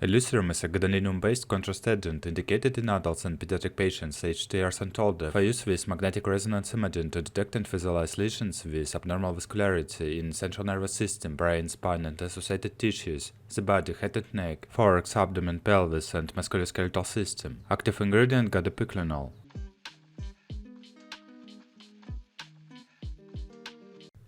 Elucirem is a gadolinium-based contrast agent indicated in adults and pediatric patients aged 2 years and older for use with magnetic resonance imaging to detect and visualize lesions with abnormal vascularity in central nervous system, brain, spine, and associated tissues, the body, head and neck, thorax, abdomen, pelvis, and musculoskeletal system. Active ingredient gadopiclinol.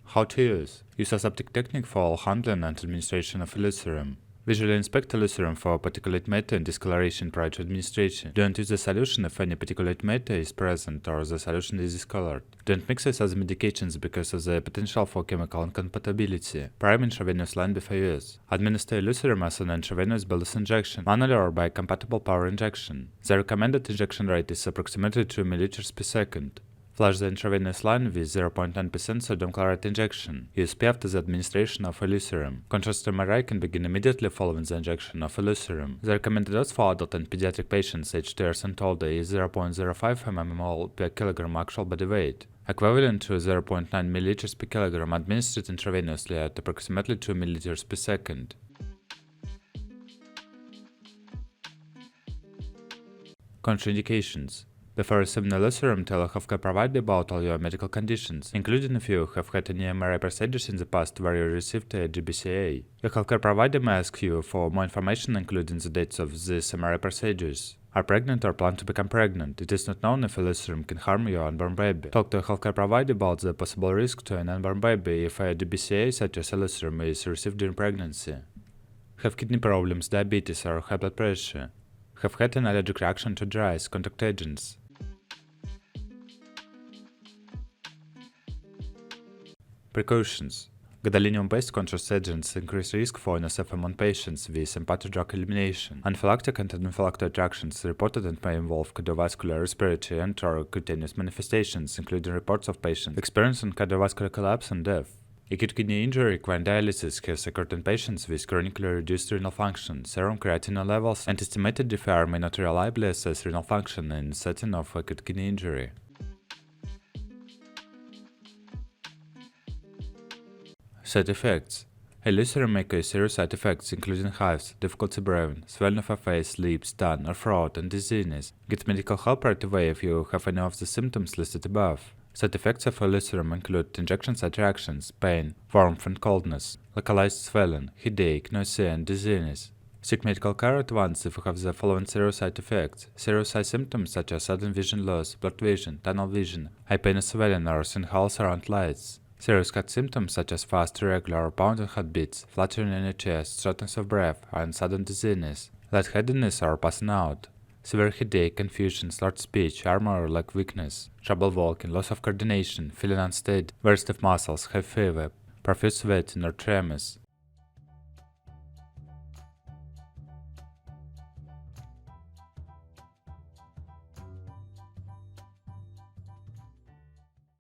How to use? Use aseptic technique for all handling and administration of Elucirem. Visually inspect Elucirem for particulate matter and discoloration prior to administration. Don't use the solution if any particulate matter is present or the solution is discolored. Don't mix with other medications because of the potential for chemical incompatibility. Prime intravenous line before use. Administer Elucirem as an intravenous bolus injection, manually or by compatible power injection. The recommended injection rate is approximately 2 ml per second. Flush the intravenous line with 0.9% sodium chloride injection. USP after the administration of Elucirem. Contrast MRI can begin immediately following the injection of Elucirem. The recommended dose for adult and pediatric patients aged 2 years and older is 0.05 mmol per kilogram actual body weight, equivalent to 0.9 ml per kilogram administered intravenously at approximately 2 ml per second. Contraindications. Before receiving Elucirem, tell a healthcare provider about all your medical conditions, including if you have had any MRI procedures in the past where you received a GBCA. Your healthcare provider may ask you for more information, including the dates of these MRI procedures. Are pregnant or plan to become pregnant? It is not known if Elucirem can harm your unborn baby. Talk to a healthcare provider about the possible risk to an unborn baby if a GBCA such as Elucirem is received during pregnancy. Have kidney problems, diabetes, or high blood pressure. Have had an allergic reaction to drugs, contact agents. Precautions. Gadolinium-based contrast agents increase risk for NSF among patients with empathic drug elimination. Anaphylactic and anaphylactic reactions reported and may involve cardiovascular, respiratory, and/or cutaneous manifestations, including reports of patients experiencing cardiovascular collapse and death. Acute kidney injury requiring dialysis has occurred in patients with chronically reduced renal function, serum creatinine levels, and estimated DFR may not reliably assess renal function in the setting of acute kidney injury. Side effects. Elucirem may cause serious side effects including hives, difficulty breathing, swelling of a face, lips, tongue, or throat, and dizziness. Get medical help right away if you have any of the symptoms listed above. Side effects of Elucirem include injection site reactions, pain, warmth and coldness, localized swelling, headache, nausea, and dizziness. Seek medical care at once if you have the following serious side effects. Serious eye symptoms such as sudden vision loss, blurred vision, tunnel vision, eye pain and swelling, or seeing holes around lights. Serious heart symptoms such as fast, irregular, or pounding heartbeats, fluttering in the chest, shortness of breath, and sudden dizziness, lightheadedness or passing out. Severe headache, confusion, slurred speech, arm or leg weakness, trouble walking, loss of coordination, feeling unsteady, very stiff muscles, high fever, profuse sweating or tremors.